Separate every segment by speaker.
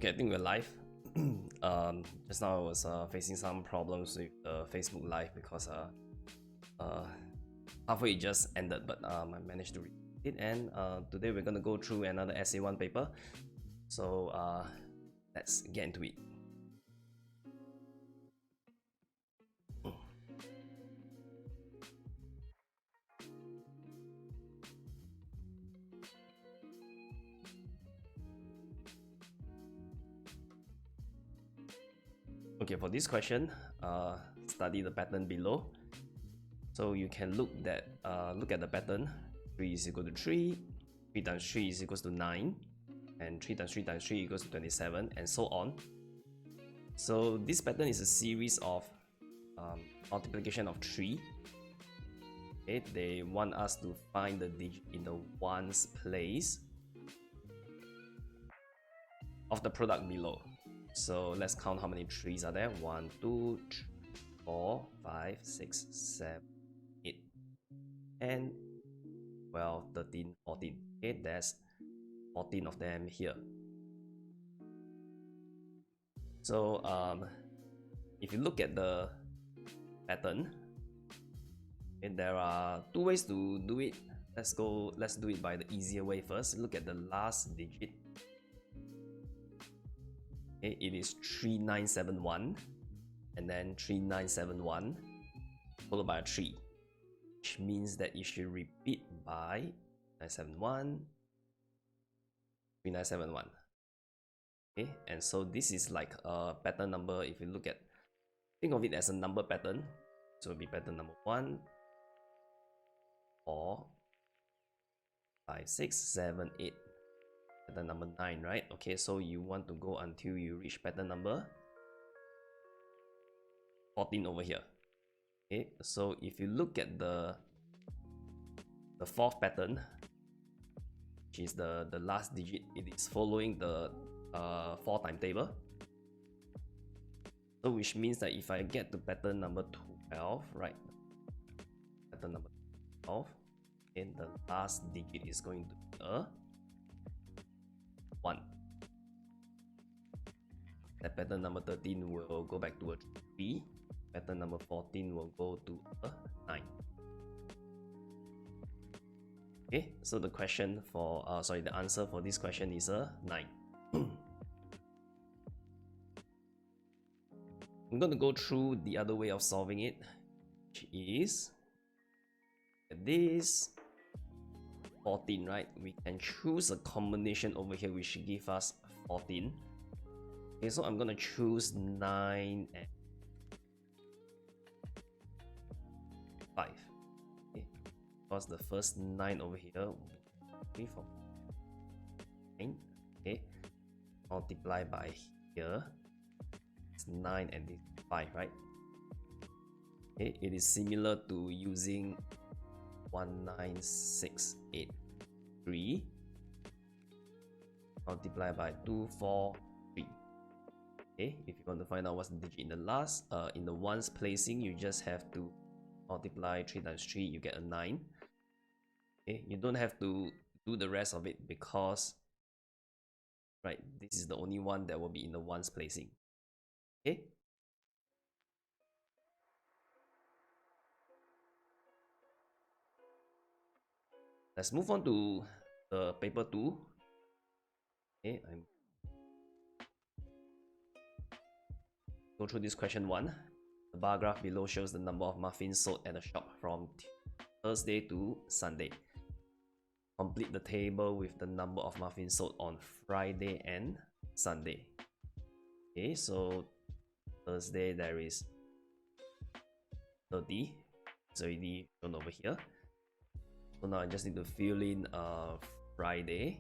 Speaker 1: Okay, I think we're live. Just now I was facing some problems with Facebook Live because halfway it just ended, but I managed to read it. And today we're gonna go through another SA1 paper. So let's get into it. Okay, for this question, study the pattern below. So you can look at the pattern. 3 is equal to 3, 3 times 3 is equals to 9, and 3 times 3 times 3 equals to 27, and so on. So this pattern is a series of multiplication of 3. Okay, they want us to find the digit in the ones place of the product below. So let's count how many 3s are there. 1, 2, 3, 4, 5, 6, 7, 8, 10, 12, 13, 14. Okay, there's 14 of them here. So if you look at the pattern, okay, there are two ways to do it. Let's do it by the easier way first. Look at the last digit. Okay, it is 3971, and then 3971 followed by a 3, which means that you should repeat by 971, 3971. Okay, and so this is like a pattern number. If you look at, think of it as a number pattern. So it'll be pattern number 1, 4, 5, 6, 7, 8. Pattern number 9, right? Okay, so you want to go until you reach pattern number 14 over here. Okay, so if you look at the fourth pattern, which is the last digit, it is following the 4 timetable. So which means that if I get to pattern number 12, right? Pattern number 12, and the last digit is going to be a 1. That pattern number 13 will go back to a 3. Pattern number 14 will go to a 9. Okay, so the question for the answer for this question is a 9. I'm going to go through the other way of solving it, which is this 14, right? We can choose a combination over here which give us 14. Okay, so I'm gonna choose 9 and 5. Okay, because the first 9 over here will be 4, 9. Okay, multiply by here. It's 9 and this 5, right? Okay, it is similar to using 19683 multiply by 243. Okay, if you want to find out what's the digit in the last in the ones placing, you just have to multiply 3 times 3, you get a 9. Okay, you don't have to do the rest of it because, right, this is the only one that will be in the ones placing. Okay, let's move on to the paper 2. Okay, I'm go through this question 1. The bar graph below shows the number of muffins sold at the shop from Thursday to Sunday. Complete the table with the number of muffins sold on Friday and Sunday. Okay, so Thursday there is 30. It's already shown over here. So now I just need to fill in Friday.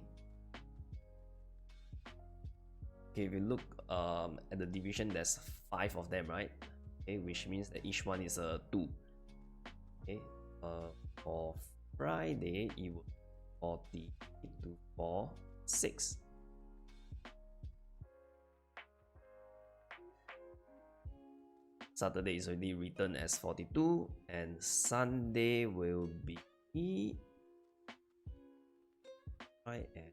Speaker 1: Okay, if you look at the division, there's 5 of them, right? Okay, which means that each one is a 2. Okay, for Friday it will 40 to 4, 6. Saturday is already written as 42, and Sunday will be right, and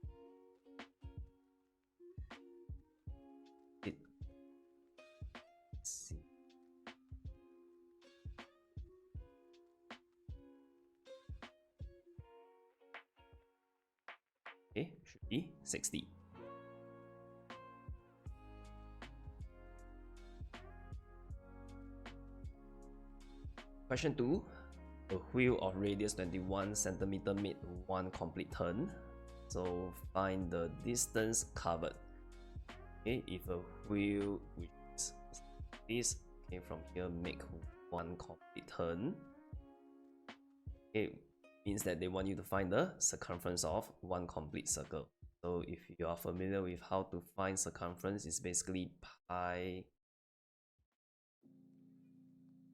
Speaker 1: be 60. Question 2. A wheel of radius 21 cm made one complete turn. So find the distance covered. Okay, if a wheel which is this, okay, from here make one complete turn. Okay, means that they want you to find the circumference of one complete circle. So if you are familiar with how to find circumference, it's basically pi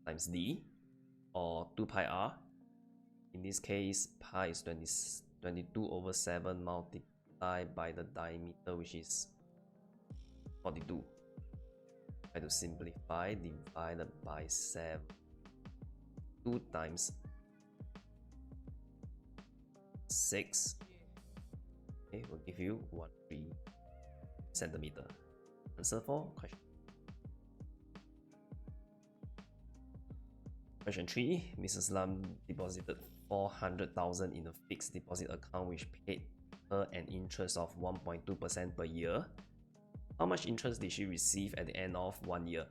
Speaker 1: times d, or 2 pi r. In this case, pi is 22 over 7 multiplied by the diameter, which is 42. Try to simplify, divided by 7. 2 times 6, okay, will give you 13 centimeter. Answer for question. Question 3. Mrs. Lam deposited 400,000 in a fixed deposit account which paid her an interest of 1.2% per year. How much interest did she receive at the end of 1 year?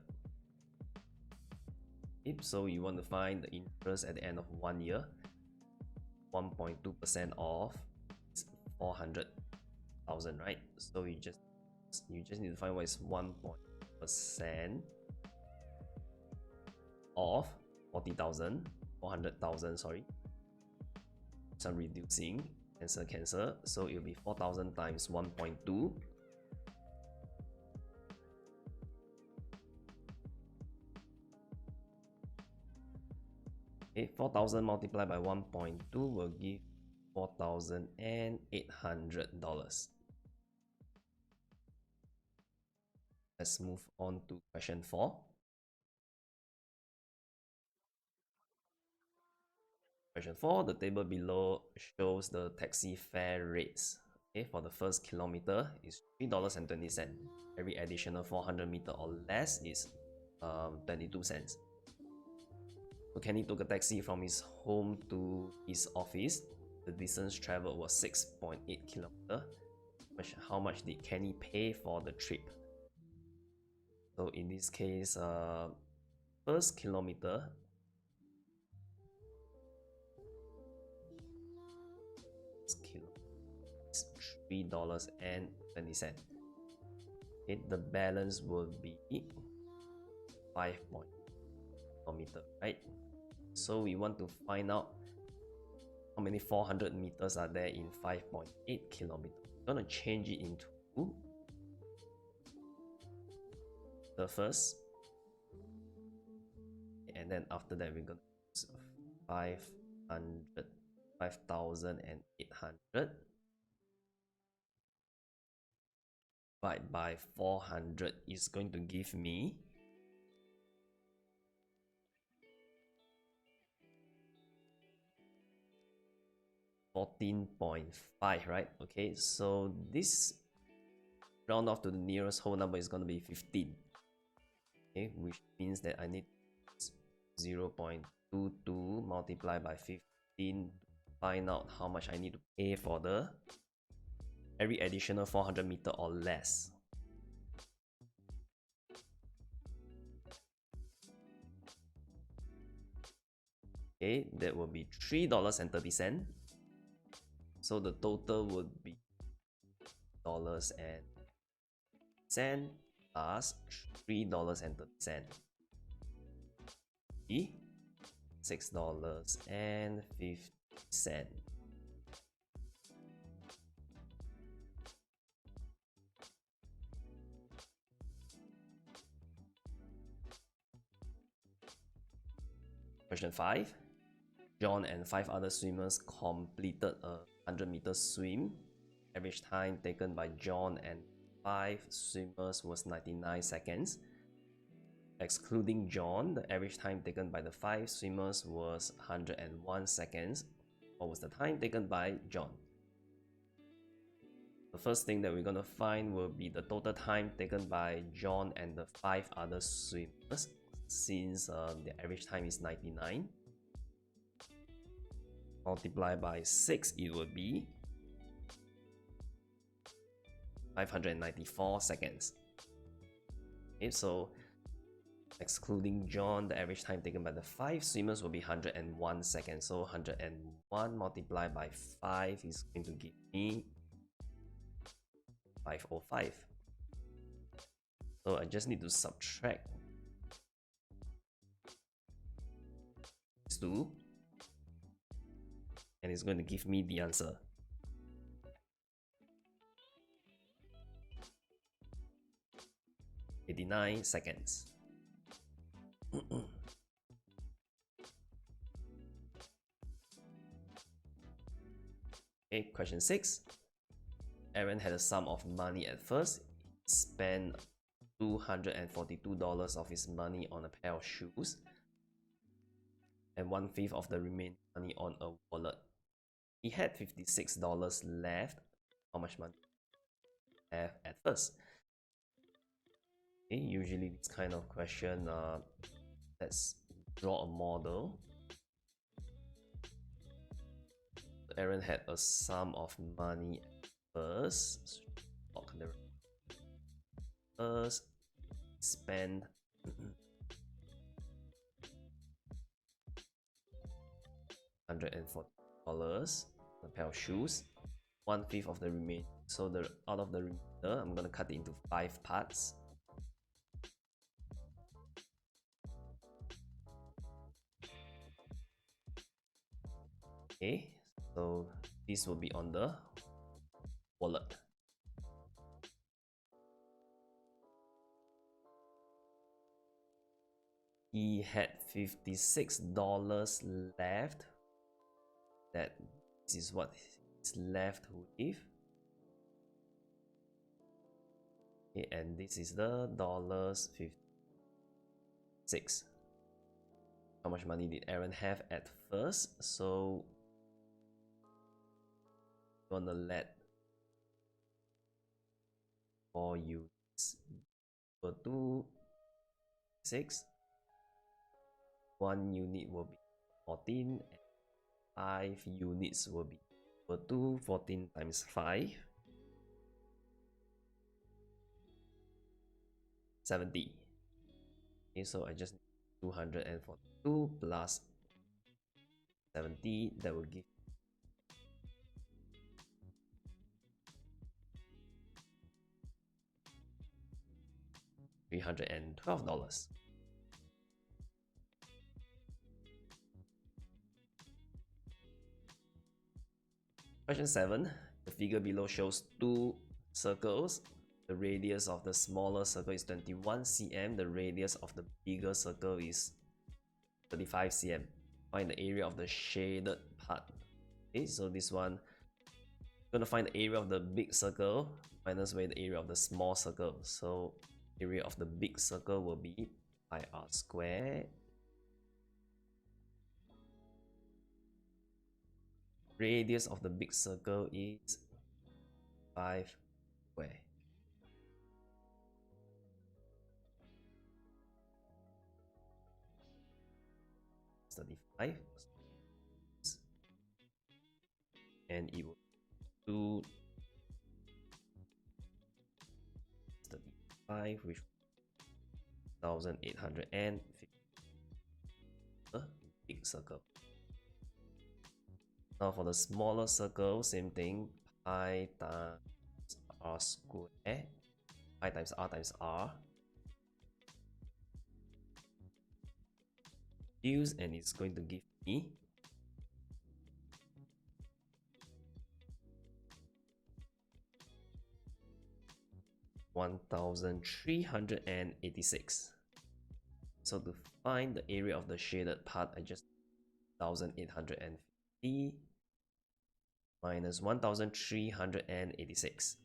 Speaker 1: So you want to find the interest at the end of 1 year. 1.2% of 400,000, right? So you just need to find what is 1% of 400,000, sorry. Some reducing, cancel. So it will be 4,000 times 1.2. Okay, 4,000 multiplied by 1.2 will give $4,800. Let's move on to question 4. Question 4, the table below shows the taxi fare rates. Okay, for the first kilometer is $3.20. Every additional 400 meter or less is 22 cents. So Kenny took a taxi from his home to his office. The distance traveled was 6.8 kilometers. How much did Kenny pay for the trip? So in this case, first kilometer is $3.20. Okay, the balance will be 5 kilometers, right? So we want to find out how many 400 meters are there in 5.8 kilometers. We're going to change it into the first, and then after that we're going to use 5,800 divided by 400 is going to give me 14.5, right? Okay, so this round off to the nearest whole number is going to be 15. Okay, which means that I need 0.22 multiplied by 15 to find out how much I need to pay for the every additional 400 meter or less. Okay, that will be $3.30. So the total would be $0.10 plus $3.30. $6.50. Question 5. John and 5 other swimmers completed a 100-meter swim. Average time taken by John and 5 swimmers was 99 seconds. Excluding John, the average time taken by the 5 swimmers was 101 seconds. What was the time taken by John? The first thing that we're going to find will be the total time taken by John and the 5 other swimmers, since the average time is 99. Multiply by 6, it will be 594 seconds. Okay, so excluding John, the average time taken by the 5 swimmers will be 101 seconds. So 101 multiplied by 5 is going to give me 505. So I just need to subtract these two, and it's going to give me the answer. $89 seconds. Okay, question 6. Aaron had a sum of money at first. He spent $242 of his money on a pair of shoes and 1/5 of the remaining money on a wallet. He had $56 left. How much money did he have at first? Okay, usually this kind of question, let's draw a model. Aaron had a sum of money at first. First, spend $140 on a pair of shoes, 1/5 of the remaining. So out of the remainder, I'm gonna cut it into 5 parts. Okay, so this will be on the wallet. He had $56 left. This is what is left with. Okay, and this is the $56. How much money did Aaron have at first? So I'm gonna let 4 units equal to 6. 1 unit will be 14, and 5 units will be equal to 14 times 5. 70. Okay, so I just need 242 plus 70, that will give $312. Question 7. The figure below shows 2 circles. The radius of the smaller circle is 21 cm. The radius of the bigger circle is 35 cm. Find the area of the shaded part. Okay, so this one, I'm gonna find the area of the big circle minus the area of the small circle. So area of the big circle will be pi r squared. Radius of the big circle is 5 square. It's 35, and it will do 35 with 1850. The big circle. Now for the smaller circle, same thing, pi times r squared, pi times r, use, and it's going to give me 1386. So to find the area of the shaded part, I just 1850 minus 1386.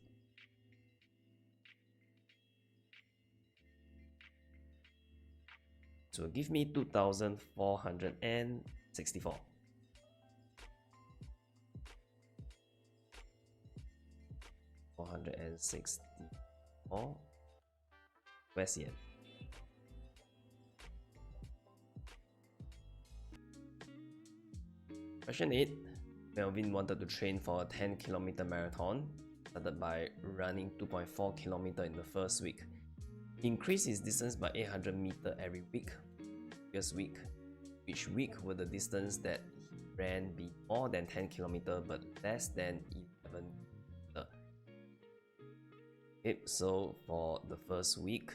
Speaker 1: So give me 2464. Where's the end? Question 8. Melvin wanted to train for a 10-kilometer marathon. started by running 2.4 km in the first week. He increased his distance by 800 meters every week. Previous week, which week will the distance that he ran be more than 10 km but less than 11 km? Okay, so for the first week,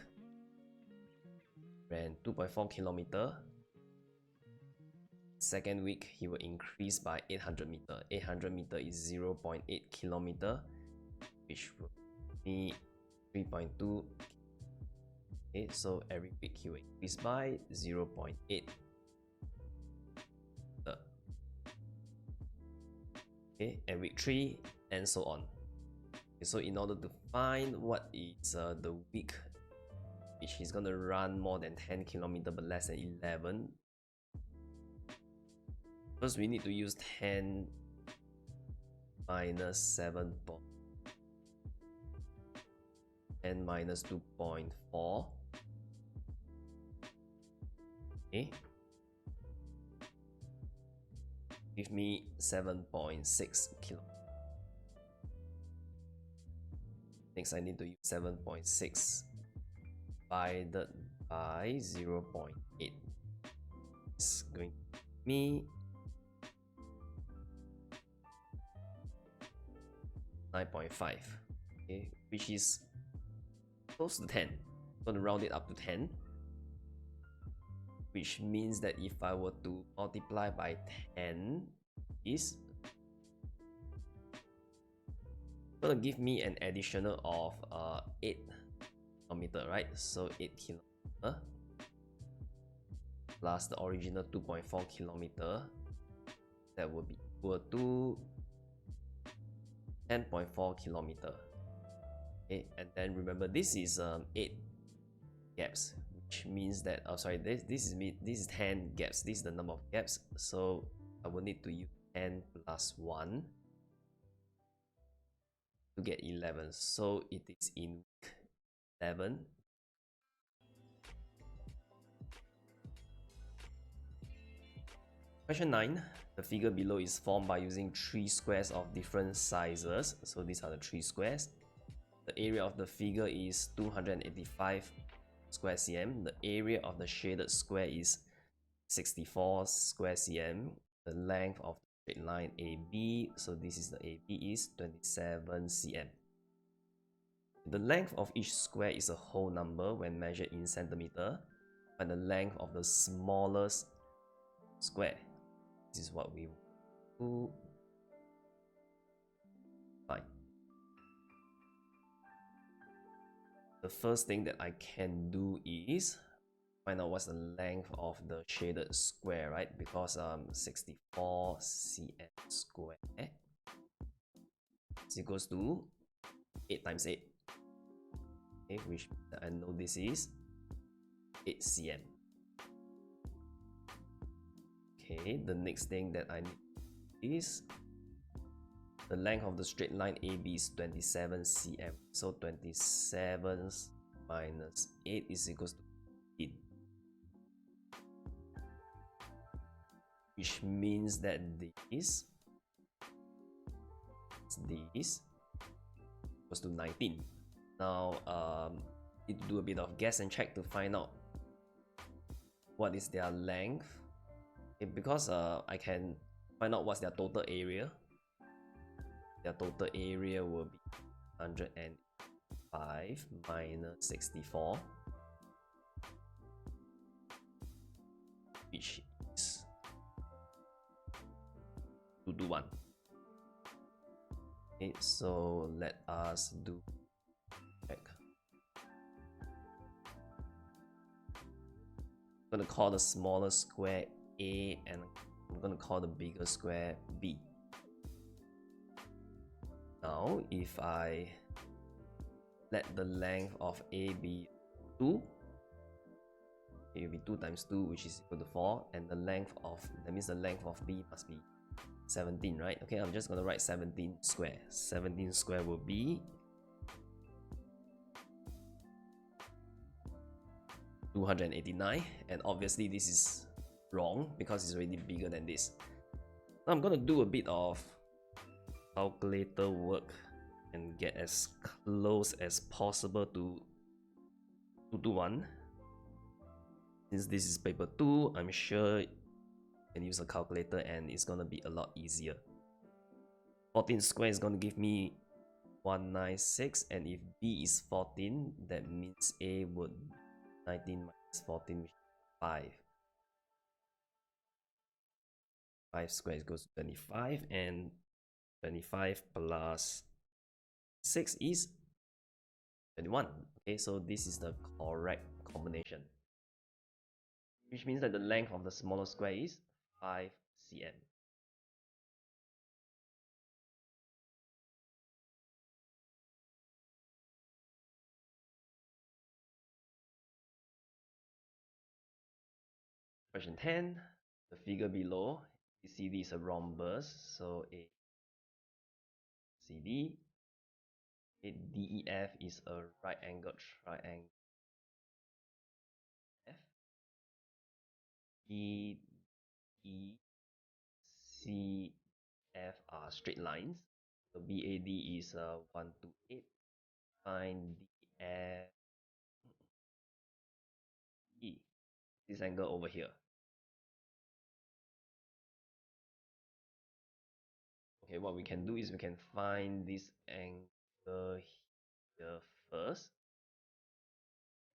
Speaker 1: ran 2.4 km. Second week, he will increase by 800 meter. 800 meter is 0.8 km, which will be 3.2. Okay, so every week he will increase by 0.8. Okay, and week 3 and so on. Okay, so in order to find what is the week which he's gonna run more than 10 km but less than 11, first we need to use 10 minus 7. 10 minus 2.4. Okay, give me 7.6 km. Next, I need to use 7.6 divided by 0.8. It's going to give me 9.5. Okay, which is close to 10. I'm going to round it up to 10, which means that if I were to multiply by 10, is going to give me an additional of 8 km, right? So 8 km plus the original 2.4 km, that will be equal to 10.4 km. Okay, and then remember this is 8 gaps, which means that this is 10 gaps. This is the number of gaps, so I will need to use 10 plus 1 to get 11. So it is in week 11. Question 9. The figure below is formed by using 3 squares of different sizes. So these are the 3 squares. The area of the figure is 285 square cm. The area of the shaded square is 64 square cm. The length of the straight line AB, so this is the AB, is 27 cm. The length of each square is a whole number when measured in centimeter, and the length of the smallest square. This is what we do. Fine. The first thing that I can do is find out what's the length of the shaded square, right? Because 64 cm square is equals to 8 times 8. Okay, which I know this is 8 cm. Okay, the next thing that I need is the length of the straight line AB is 27 cm. So 27 minus 8 is equals to 8. Which means that this equals to 19. Now, need to do a bit of guess and check to find out what is their length. Okay, because I can find out what's their total area. Their total area will be 105 minus 64, which is 221. Okay, so let us do check. I'm going to call the smaller square A and I'm going to call the bigger square B. Now, if I let the length of A be 2, it will be 2 times 2, which is equal to 4, and the length of, that means the length of B must be 17, right? Okay, I'm just going to write 17 square. 17 square will be 289, and obviously this is wrong because it's already bigger than this. Now I'm going to do a bit of calculator work and get as close as possible to 2 to 1. Since this is paper 2, I'm sure you can use a calculator and it's gonna be a lot easier. 14 square is gonna give me 196, and if B is 14, that means A would 19 minus 14, which is 5. 5 squared equals to 25, and 25 plus 6 is 21. Okay, so this is the correct combination, which means that the length of the smaller square is 5 cm. Question 10, the figure below, you see this is a rhombus, so a CD, a DEF is a right angled triangle. F, E, E, C, F are straight lines. So BAD is 128. Find DF E, this angle over here. Okay, what we can do is we can find this angle here first.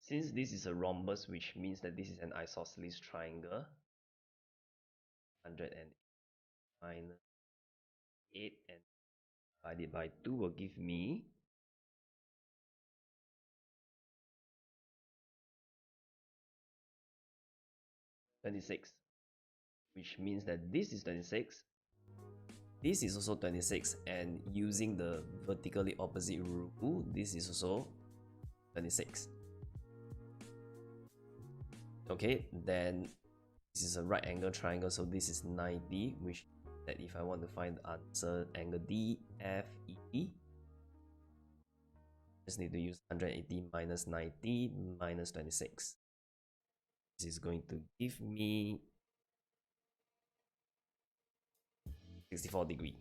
Speaker 1: Since this is a rhombus, which means that this is an isosceles triangle, 100 and minus 8 and divided by 2 will give me 26, which means that this is 26, this is also 26, and using the vertically opposite rule, this is also 26. Okay, then this is a right angle triangle, so this is 90, which that if I want to find the answer, angle DFE, just need to use 180 minus 90 minus 26. This is going to give me 64 degrees.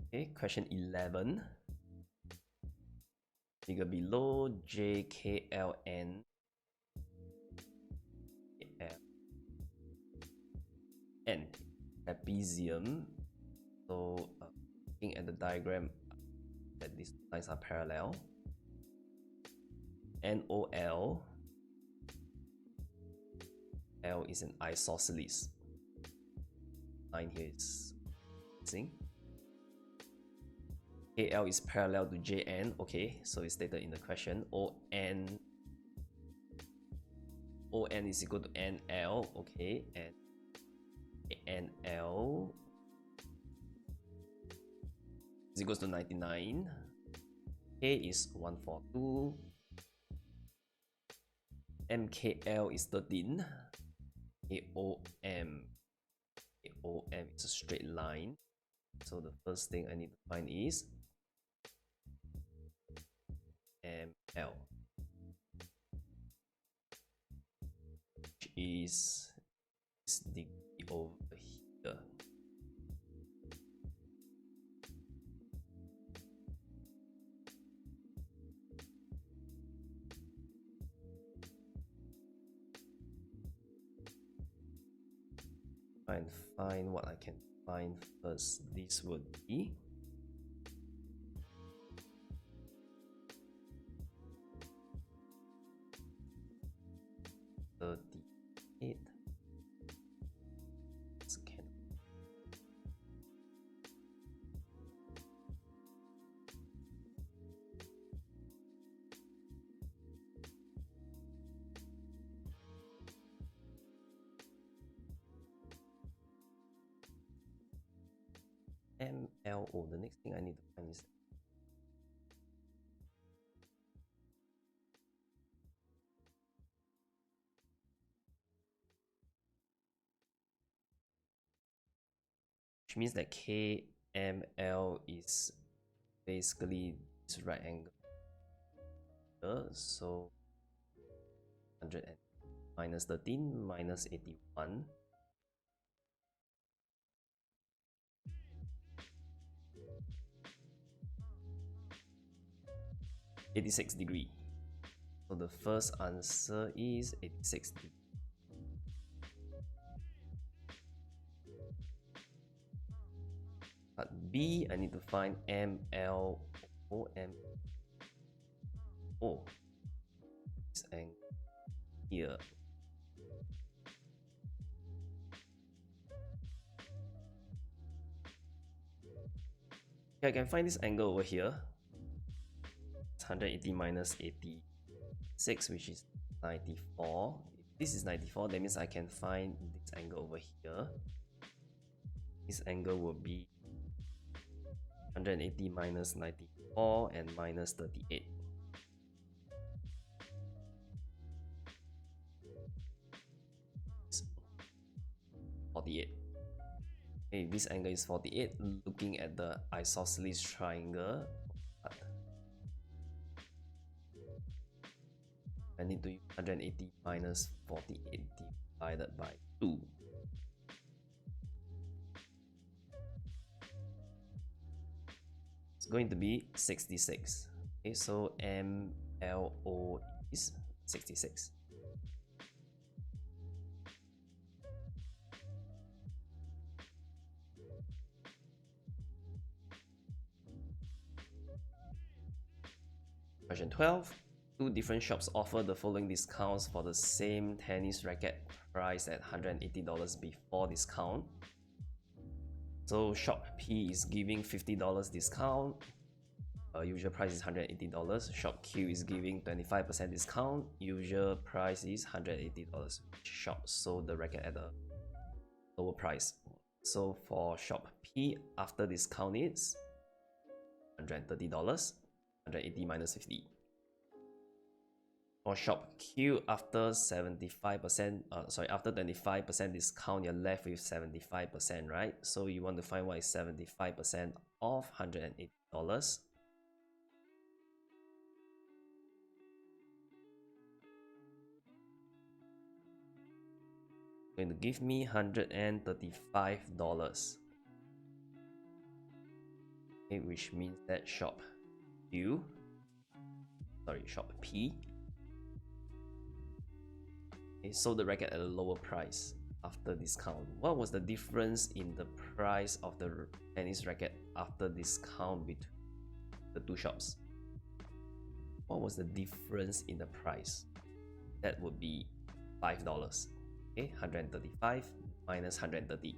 Speaker 1: Okay, question 11. Figure below, JKLN N trapezium. So looking at the diagram, that these lines are parallel. NOL, L is an isosceles. Line here is missing. KL is parallel to JN. Okay, so it's stated in the question. ON is equal to NL. Okay, and NL is equals to 99. K is 142. MKL is 13. AOM is a straight line. So the first thing I need to find is ML, which is this degree over here. Try and find what I can find first. This would be 38. MLO, the next thing I need to find is which means that KML is basically this right angle. here. So 100 minus 13 minus 81. (86°). So the first answer is 86 degrees. But B, I need to find MLO. This angle here. Okay, I can find this angle over here. It's 180 minus 86, which is 94. If this is 94, that means I can find this angle over here. This angle will be 180 minus 94 and minus 38. It's 48. Okay, this angle is 48. Looking at the isosceles triangle, I need to use 180 minus 48 divided by 2. It's going to be 66. Okay, so MLO is 66. Question 12. Two different shops offer the following discounts for the same tennis racket priced at $180 before discount. So shop P is giving $50 discount. Usual price is $180. Shop Q is giving 25% discount. Usual price is $180. Shop sold the racket at a lower price. So for shop P, after discount is $130. 180 minus 50. For shop Q, after 75%, after 25% discount, you're left with 75%, right? So you want to find what is 75% of $180. Going to give me $135. Okay, which means that shop P. Okay, sold the racket at a lower price after discount. What was the difference in the price of the tennis racket after discount between the two shops? What was the difference in the price? That would be $5. Okay, 135 minus 130.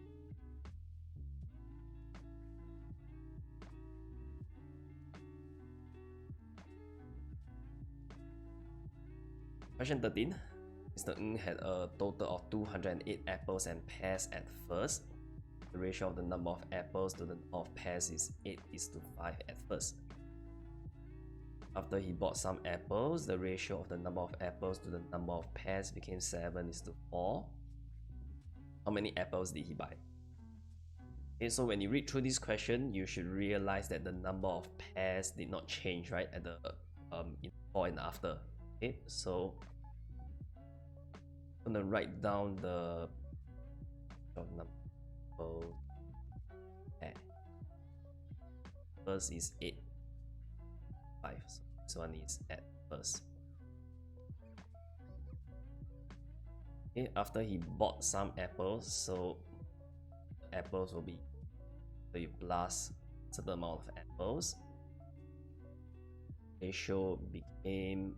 Speaker 1: Question 13. Mr. Ng had a total of 208 apples and pears at first. The ratio of the number of apples to the number of pears is 8:5 at first. After he bought some apples, the ratio of the number of apples to the number of pears became 7:4. How many apples did he buy? Okay, so when you read through this question, you should realize that the number of pears did not change, right, at the before and after. Okay, so I'm gonna write down the number. First is 8, 5. So this one is at first. Okay, after he bought some apples, so apples will be, so you plus certain amount of apples. Ratio became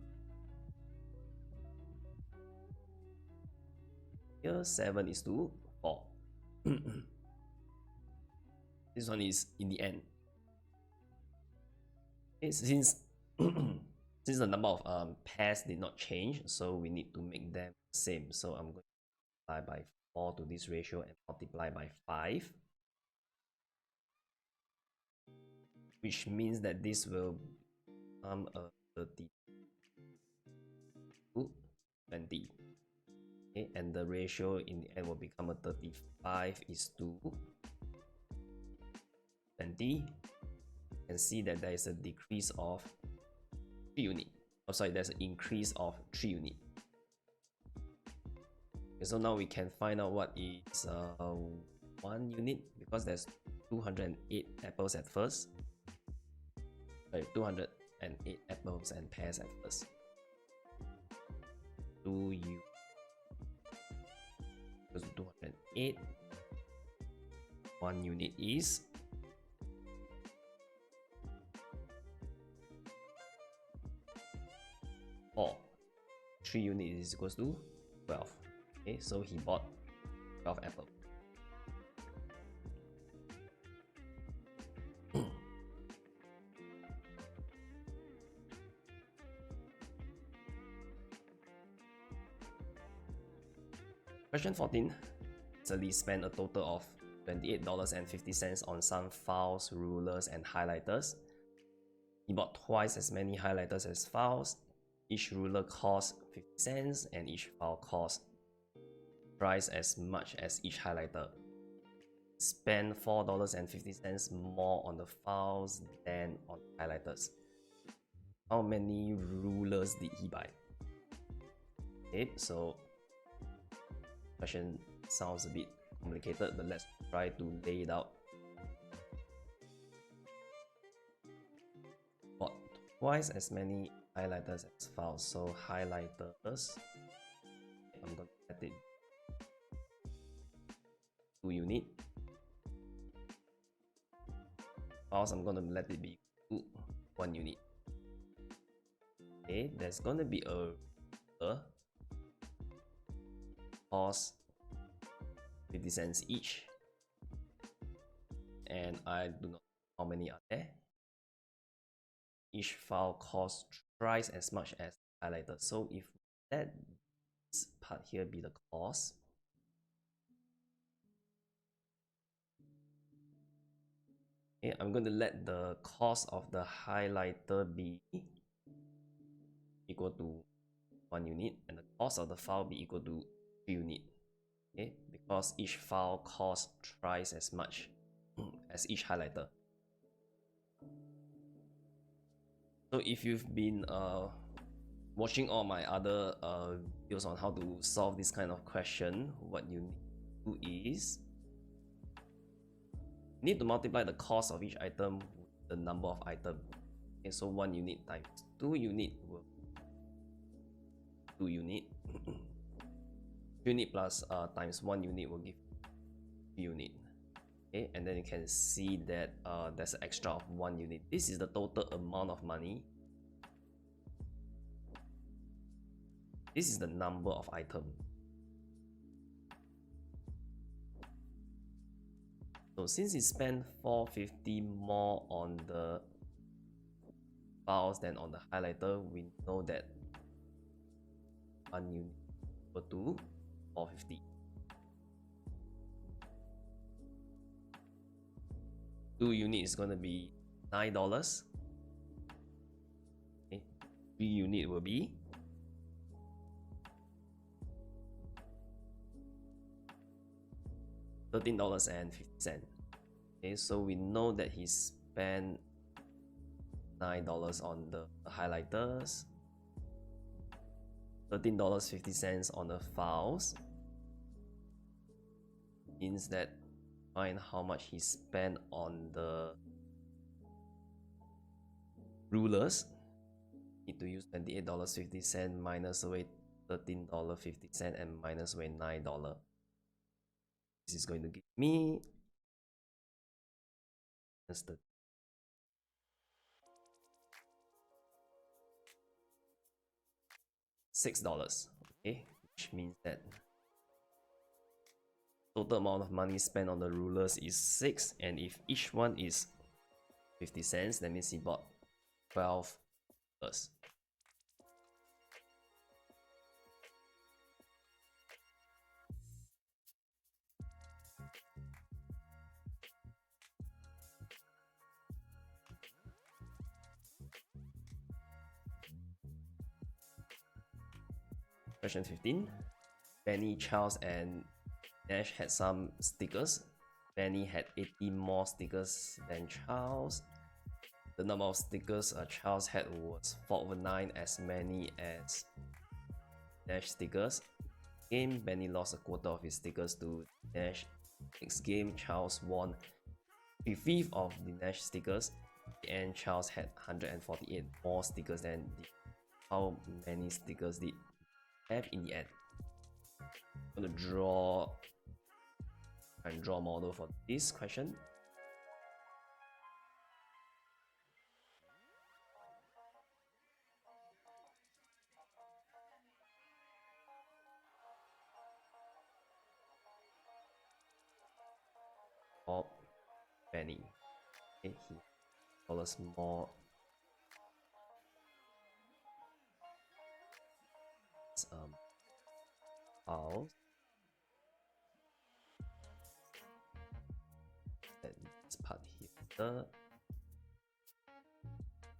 Speaker 1: here 7:4. This one is in the end. Okay, since since the number of pairs did not change, so we need to make them the same. So I'm going to multiply by 4 to this ratio and multiply by 5, which means that this will become a 30 to 20. Okay, and the ratio in the end will become a 35:20. You can see that there is a decrease of 3 units. Oh, sorry, there's an increase of 3 units. Okay, so now we can find out what is 1 unit, because there's 208 apples at first. Sorry, 208 apples and pears at first. 2U equals to 208. 1 unit is 4. 3 units is equals to 12. Okay, so he bought 12 apples. Question 14. Lee spent a total of $28.50 on some files, rulers, and highlighters. He bought twice as many highlighters as files. Each ruler cost 50 cents and each file cost twice as much as each highlighter. Spend $4.50 more on the files than on highlighters. How many rulers did he buy? Okay, so question sounds a bit complicated, but let's try to lay it out. Bought twice as many highlighters as files, so highlighters, I'm going to set it 2 unit. Files, I'm going to let it be 1 unit. Okay, there's going to be a cost 50 cents each, and I do not know how many are there. Each file costs twice as much as highlighter, so if let this part here be the cost, okay, I'm going to let the cost of the highlighter be equal to 1 unit and the cost of the file be equal to 3 unit. Okay, because each file costs twice as much as each highlighter. So if you've been watching all my other videos on how to solve this kind of question, what you need to do is you need to multiply the cost of each item with the number of items. Okay, so 1 unit times 2 unit will 2 unit. 2 unit plus times 1 unit will give 2 unit. Okay, and then you can see that there's an extra of 1 unit. This is the total amount of money. This is the number of items. So since he spent $4.50 more on the files than on the highlighter, we know that 1 unit equal to $4.50. 2 unit is going to be $9. Okay. 3 unit will be $13.50. Okay, so we know that he spent $9 on the highlighters, $13.50 on the files. Means that find how much he spent on the rulers. Need to use $28.50 minus away $13.50 and minus away $9. This is going to give me $6. Okay, which means that total amount of money spent on the rulers is 6, and if each one is 50 cents, that means he bought 12 rulers. Question 15. Benny, Charles, and Nash had some stickers. Benny had 80 more stickers than Charles. The number of stickers Charles had was 4/9, as many as Dash stickers. Game, Benny lost a quarter of his stickers to Dash. Next game, Charles won 3/5 of the Dash stickers, and Charles had 148 more stickers than the. How many stickers did he have in the end? I'm gonna draw a model for this question. Of Benny. Okay, he dollars more. House. And this part here, the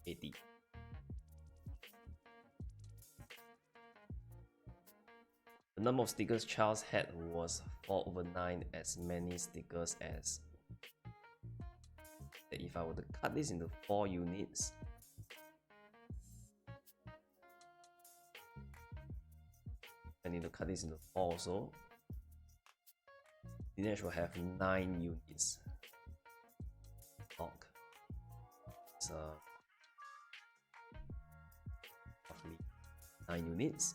Speaker 1: 80. The number of stickers Charles had was 4/9, as many stickers as. If I were to cut this into 4 units, I need to cut this into 4 also. Dinesh will have 9 units. It's roughly 9 units.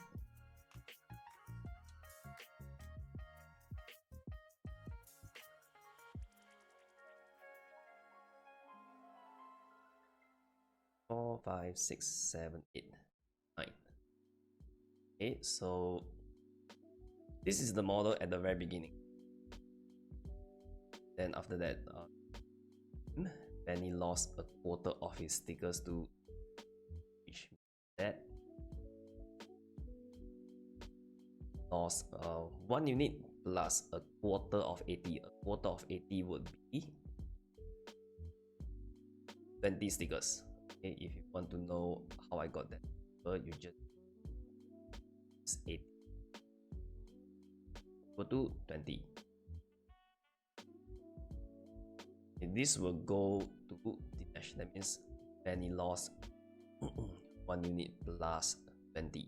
Speaker 1: Four, 5, 6, 7, 8, 9. Okay, so this is the model at the very beginning. Then after that, Benny lost a quarter of his stickers to, which means that lost 1 unit plus a quarter of 80. A quarter of 80 would be 20 stickers. Okay, if you want to know how I got that, you just 8 equal to 20. And this will go to the dash. That means Benny lost 1 unit plus 20.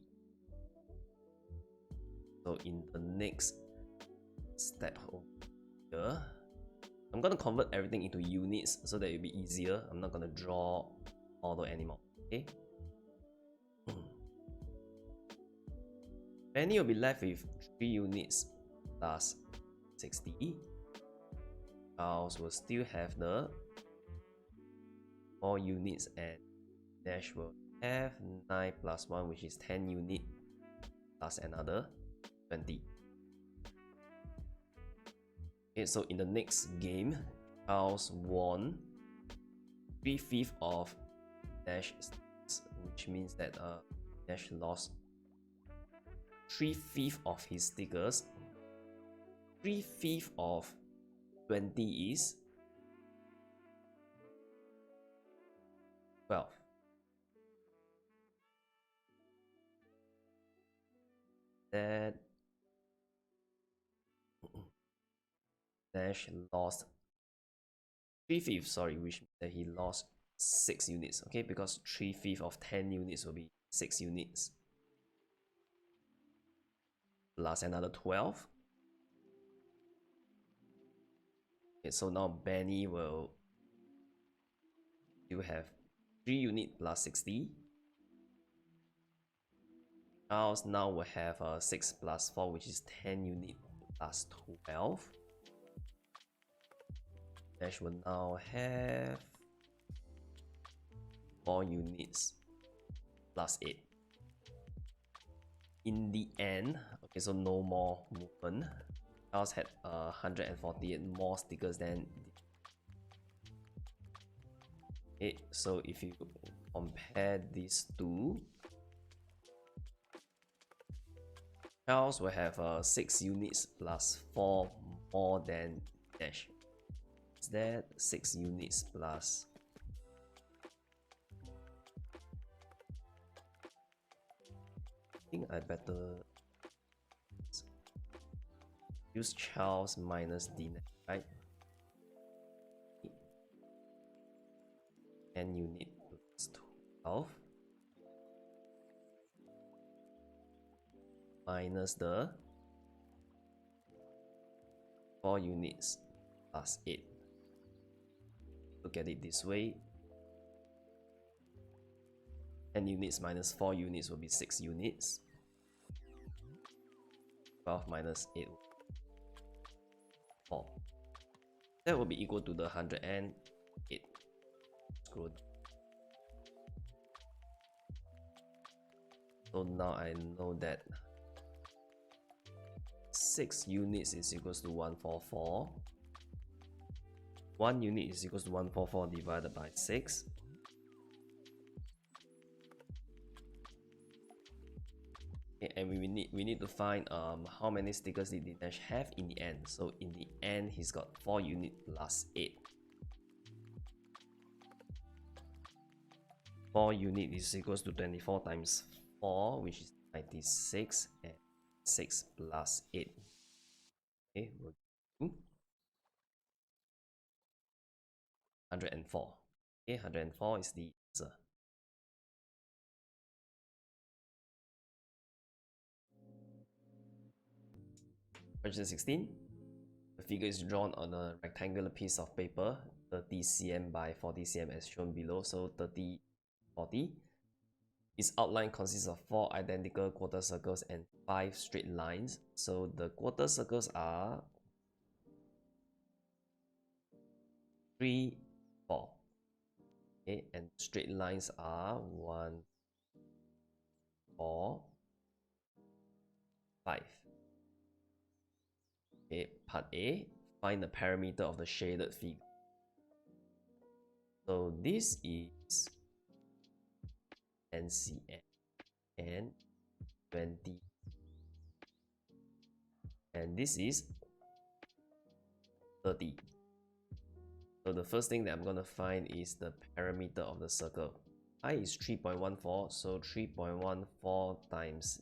Speaker 1: So in the next step over here, I'm gonna convert everything into units so that it'll be easier. I'm not gonna draw model anymore. Okay. Benny will be left with 3 units plus 60. Charles will still have the 4 units, and Dash will have 9 plus 1, which is 10 units plus another 20. Okay, so in the next game, Charles won 3/5 of Dash, which means that Dash lost 3/5 of his stickers. 3/5 of 20 is 12. That Dash lost 3/5, sorry, which means that he lost 6 units. Okay, because 3/5 of 10 units will be 6 units plus another 12. Okay, so now Benny will still have 3 units plus 60. Charles now will have 6 plus 4, which is 10 units plus 12. Dash will now have 4 units plus 8. In the end, okay, so no more movement. Charles had 148 more stickers than. Okay, so if you compare these two, Charles will have 6 units plus 4 more than Dash. Is that 6 units plus? I think I better use Charles minus D, right? 10 unit plus 12 minus the 4 units plus 8. Look at it this way. 10 units minus 4 units will be 6 units. 12 minus 8, 4. That will be equal to the 108. Scroll down. So now I know that 6 units is equals to 144. 1 unit is equals to 144 divided by 6. Okay, and we need to find how many stickers did Dinesh have in the end. So in the end, he's got 4 units plus 8. 4 units is equals to 24 times 4, which is 96, and 6 plus 8. Okay, we'll do 104. Okay, 104 is the answer. Question 16. The figure is drawn on a rectangular piece of paper, 30 cm by 40 cm as shown below. So 30, 40. Its outline consists of 4 identical quarter circles and 5 straight lines. So the quarter circles are 3, 4. Okay, and straight lines are 1, 4, 5. Okay, part A, find the parameter of the shaded figure. So this is 10 cm and 20, and this is 30. So the first thing that I'm going to find is the parameter of the circle. I is 3.14, so 3.14 times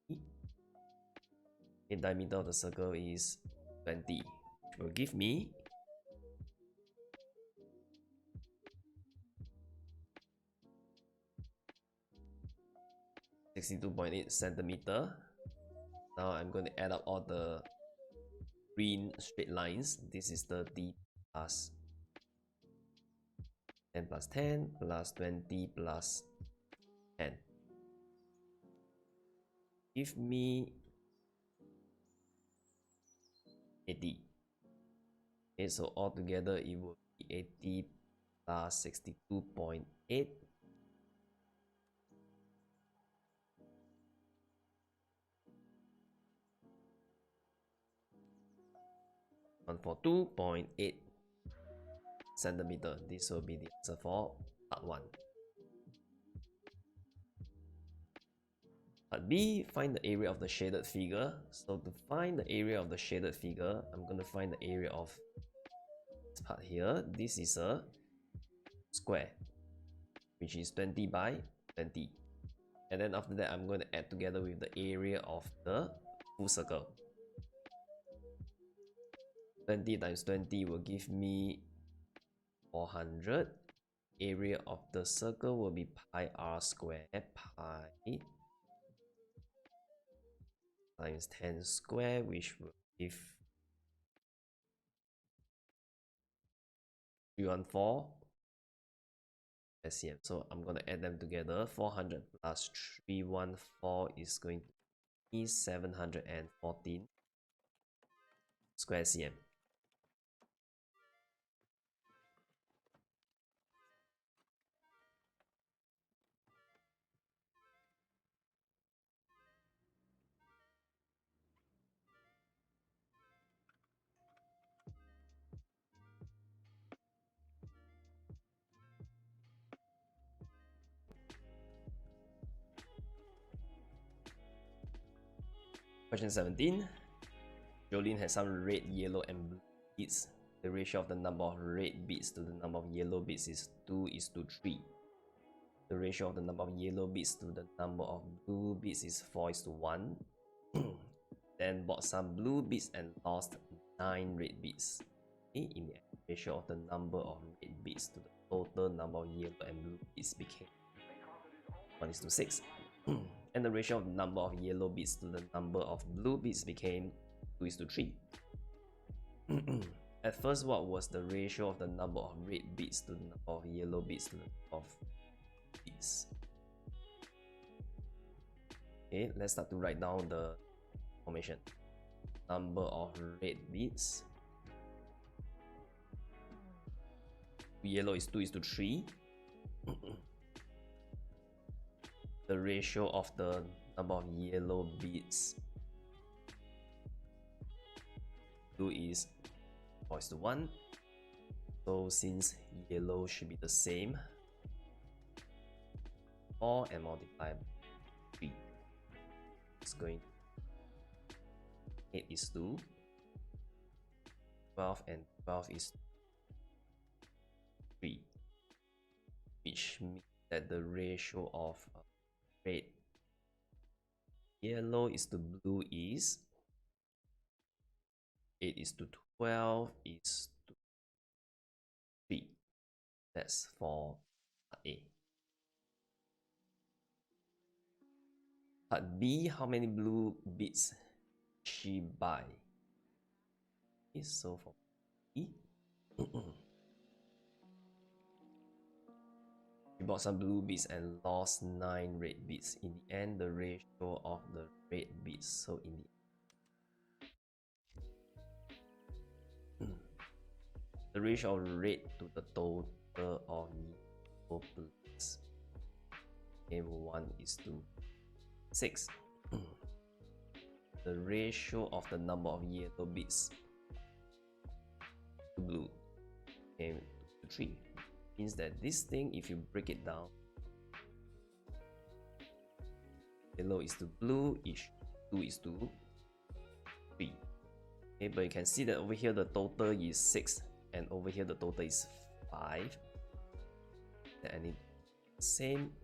Speaker 1: d. The diameter of the circle is 20, which will give me 62.8 centimeter. Now I'm going to add up all the green straight lines. This is 30 plus 10 plus 10 plus 20 plus 10. Give me 80. Okay, so altogether it will be 80 plus 62.8. 142.8 centimeter. This will be the answer for part 1. Part B, find the area of the shaded figure. So to find the area of the shaded figure, I'm going to find the area of this part here. This is a square, which is 20 by 20. And then after that, I'm going to add together with the area of the full circle. 20 times 20 will give me 400. Area of the circle will be pi r square, pi times 10 square, which will give 314 cm. So I'm going to add them together. 400 plus 314 is going to be 714 square cm. Question 17. Jolene has some red, yellow, and blue beads. The ratio of the number of red beads to the number of yellow beads is 2:3. The ratio of the number of yellow beads to the number of blue beads is 4:1. Then bought some blue beads and lost 9 red beads. Okay, in the ratio of the number of red beads to the total number of yellow and blue bits became 1:6. And the ratio of the number of yellow bits to the number of blue bits became 2:3. At first, what was the ratio of the number of red bits to the number of yellow bits to the number of bits? Okay, let's start to write down the information. Number of red bits. Yellow is 2:3. The ratio of the number of yellow bits blue is 4:1. So since yellow should be the same, 4 and multiply by 3. It's going 8:2. 12 and 12 is 3, which means that the ratio of red yellow is to blue is 8:12 is to 3. That's for part A. Part B, how many blue bits she buy? Okay, so for B, she bought some blue bits and lost 9 red bits. In the end, the ratio of the red bits, so in the ratio of red to the total of yellow bits became 1:6. The ratio of the number of yellow bits to blue became 2:3. Means that this thing, if you break it down, yellow is to blue is 2:3. Okay, but you can see that over here the total is 6 and over here the total is 5. And it's same.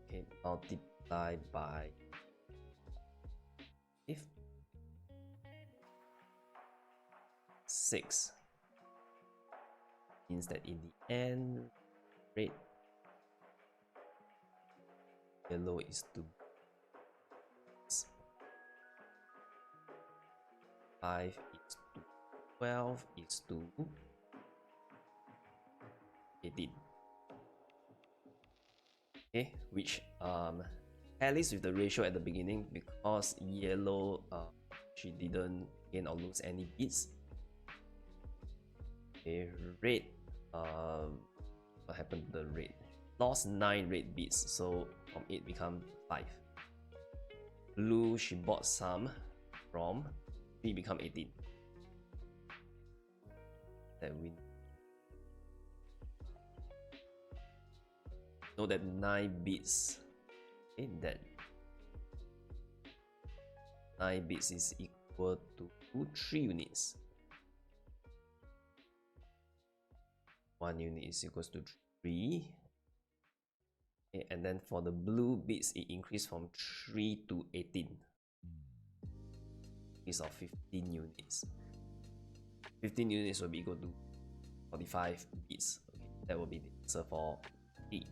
Speaker 1: Okay, multiply by 6. Means that in the end, red yellow is 2. 5 is 2. 12 is 2. 18. Okay, which tallies with the ratio at the beginning because yellow she didn't gain or lose any bits. Okay, red, what happened to the red? Lost 9 red bits, so from 8 become 5. Blue, she bought some from 3 become 18. That we know that 9 bits, okay, that 9 bits is equal to 3 units. 1 unit is equals to 3. Okay, and then for the blue bits, it increased from 3 to 18. Increase of 15 units. 15 units will be equal to 45 bits. Okay, that will be the answer for B.